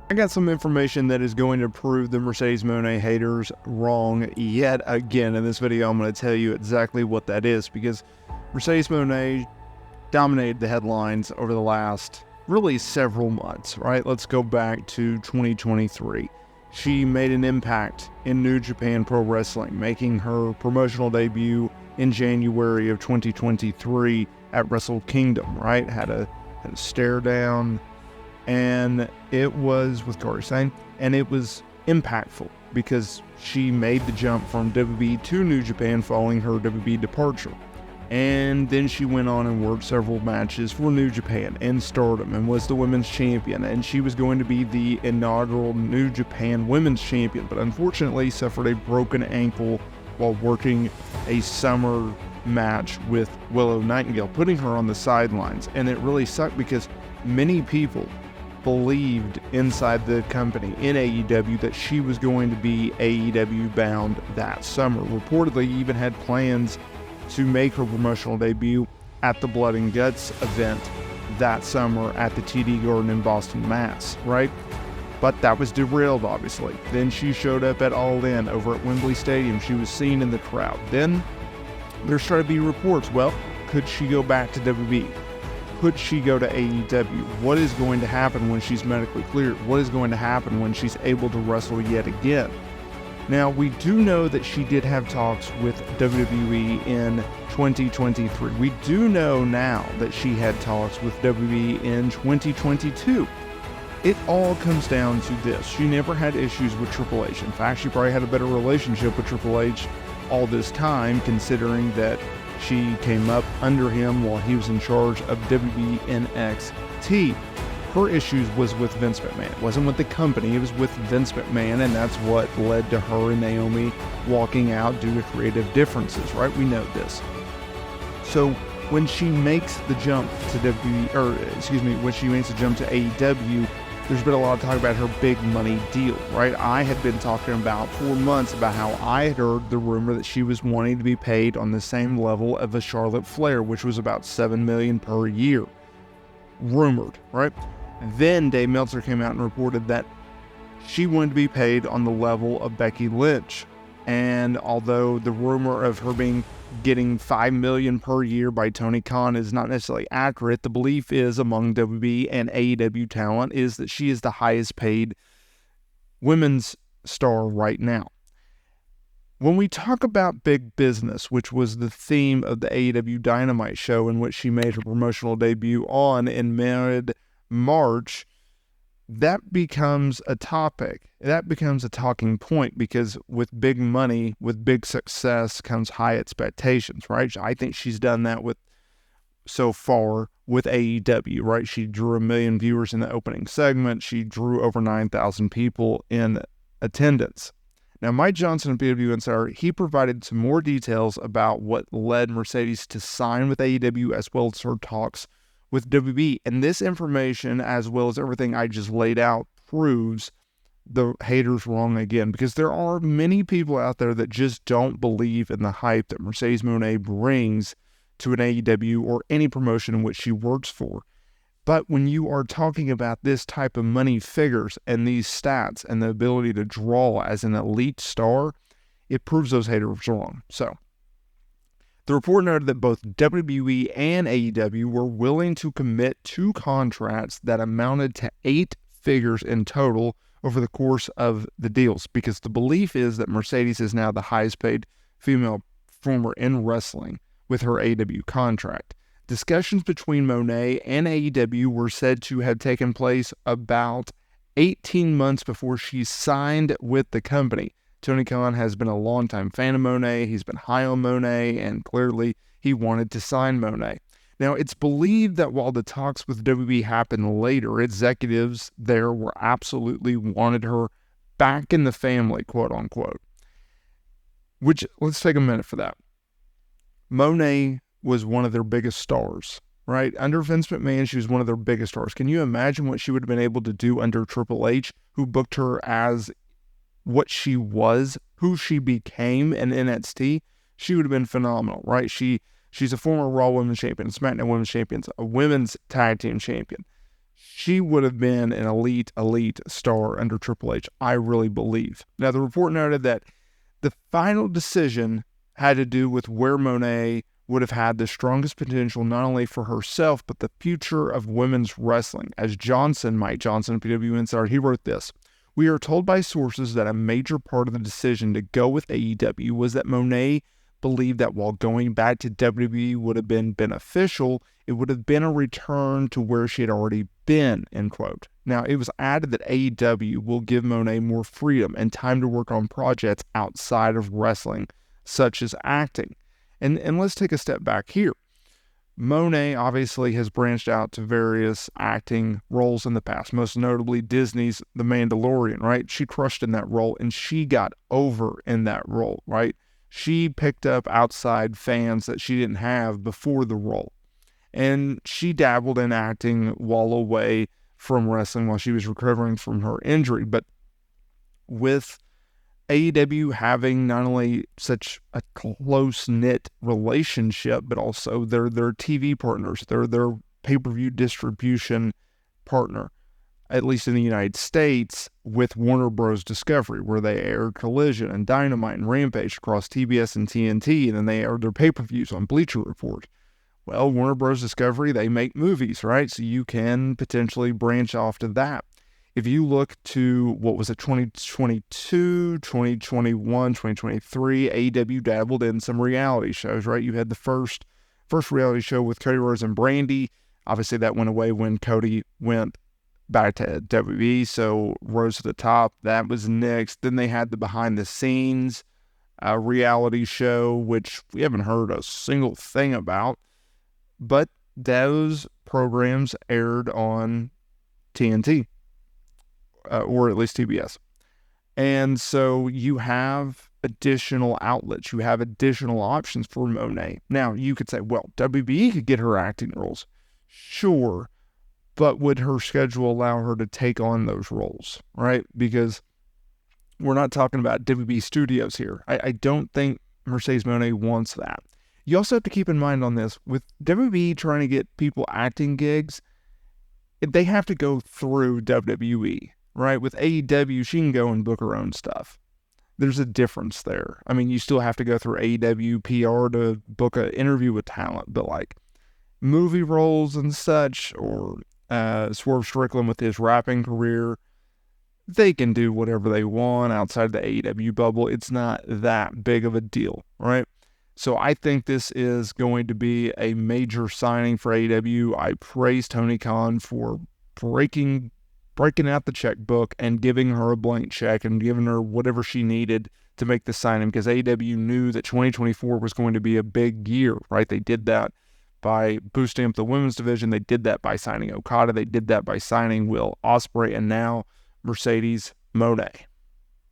I got some information that is going to prove the Mercedes Mone haters wrong yet again. In this video, I'm going to tell you exactly what that is, because Mercedes Mone dominated the headlines over the last really several months, right? Let's go back to 2023. She made an impact in New Japan Pro Wrestling, making her promotional debut in January of 2023 at Wrestle Kingdom, right? Had a stare down, and it was with Kairi Sane, and it was impactful because she made the jump from WWE to New Japan following her WWE departure. And then she went on and worked several matches for New Japan and Stardom and was the women's champion, and she was going to be the inaugural New Japan women's champion, but unfortunately suffered a broken ankle while working a summer match with Willow Nightingale, putting her on the sidelines. And it really sucked because many people believed inside the company in AEW that she was going to be AEW bound that summer. Reportedly even had plans to make her promotional debut at the Blood and Guts event that summer at the TD Garden in Boston, Mass, right? But that was derailed, obviously. Then she showed up at All In over at Wembley Stadium. She was seen in the crowd. Then there started to be reports, well, could she go back to WWE? Could she go to AEW? What is going to happen when she's medically cleared? What is going to happen when she's able to wrestle yet again? Now, we do know that she did have talks with WWE in 2023. We do know now that she had talks with WWE in 2022. It all comes down to this. She never had issues with Triple H. In fact, she probably had a better relationship with Triple H all this time, considering that she came up under him while he was in charge of WWE NXT. Her issues was with Vince McMahon. It wasn't with the company, it was with Vince McMahon, and that's what led to her and Naomi walking out due to creative differences, right? We know this. So when she makes the jump to when she makes the jump to AEW, there's been a lot of talk about her big money deal, right? I had been talking about for months about how I had heard the rumor that she was wanting to be paid on the same level of a Charlotte Flair, which was about $7 million per year. Rumored, right? Then Dave Meltzer came out and reported that she wanted to be paid on the level of Becky Lynch. And although the rumor of her getting $5 million per year by Tony Khan is not necessarily accurate, the belief is among WWE and AEW talent is that she is the highest paid women's star right now. When we talk about big business, which was the theme of the AEW Dynamite show in which she made her promotional debut on in mid-March, that becomes a topic. That becomes a talking point, because with big money, with big success comes high expectations, right? I think she's done that so far with AEW, right? She drew 1 million viewers in the opening segment. She drew over 9,000 people in attendance. Now, Mike Johnson of PW Insider, he provided some more details about what led Mercedes to sign with AEW, as well as her talks with WWE. And this information, as well as everything I just laid out, proves the haters wrong again, because there are many people out there that just don't believe in the hype that Mercedes Mone brings to an AEW or any promotion in which she works for. But when you are talking about this type of money figures and these stats and the ability to draw as an elite star, it proves those haters wrong. So, the report noted that both WWE and AEW were willing to commit to contracts that amounted to 8 figures in total over the course of the deals, because the belief is that Mercedes is now the highest paid female performer in wrestling with her AEW contract. Discussions between Monet and AEW were said to have taken place about 18 months before she signed with the company. Tony Khan has been a longtime fan of Monet. He's been high on Monet, and clearly he wanted to sign Monet. Now, it's believed that while the talks with WWE happened later, executives there were absolutely wanted her back in the family, quote unquote. Which, let's take a minute for that. Monet was one of their biggest stars, right? Under Vince McMahon, she was one of their biggest stars. Can you imagine what she would have been able to do under Triple H, who booked her as what she was, who she became in NXT? She would have been phenomenal, right? She's a former Raw Women's Champion, SmackDown Women's Champion, a Women's Tag Team Champion. she would have been an elite star under Triple H, I really believe. Now, the report noted that the final decision had to do with where Monet would have had the strongest potential, not only for herself, but the future of women's wrestling. As Mike Johnson, PW Insider, he wrote this: "We are told by sources that a major part of the decision to go with AEW was that Monet believed that while going back to WWE would have been beneficial, it would have been a return to where she had already been," end quote. Now, it was added that AEW will give Monet more freedom and time to work on projects outside of wrestling, such as acting. And let's take a step back here. Monet obviously has branched out to various acting roles in the past, most notably Disney's The Mandalorian, right? She crushed in that role, and she got over in that role, right? She picked up outside fans that she didn't have before the role. And she dabbled in acting while away from wrestling while she was recovering from her injury. But with AEW having not only such a close-knit relationship, but also their TV partners, their pay-per-view distribution partner, at least in the United States, with Warner Bros. Discovery, where they aired Collision and Dynamite and Rampage across TBS and TNT, and then they aired their pay-per-views on Bleacher Report. Well, Warner Bros. Discovery, they make movies, right? So you can potentially branch off to that. If you look to, 2022, 2021, 2023, AEW dabbled in some reality shows, right? You had the first reality show with Cody Rhodes and Brandy. Obviously, that went away when Cody went back to WWE, so Rose to the Top, that was next. Then they had the behind the scenes reality show, which we haven't heard a single thing about, but those programs aired on TNT, or at least TBS. And so you have additional outlets, you have additional options for Monet. Now, you could say, well, WBE could get her acting roles. Sure, but would her schedule allow her to take on those roles, right? Because we're not talking about WB Studios here. I don't think Mercedes Mone wants that. You also have to keep in mind on this, with WB trying to get people acting gigs, they have to go through WWE, right? With AEW, she can go and book her own stuff. There's a difference there. I mean, you still have to go through AEW PR to book an interview with talent, but like movie roles and such, or Swerve Strickland with his rapping career, they can do whatever they want outside the AEW bubble. It's not that big of a deal, right? So I think this is going to be a major signing for AEW. I praise Tony Khan for breaking out the checkbook and giving her a blank check and giving her whatever she needed to make the signing, because AEW knew that 2024 was going to be a big year, right? They did that by boosting up the women's division. They did that by signing Okada. They did that by signing Will Ospreay, and now Mercedes Mone.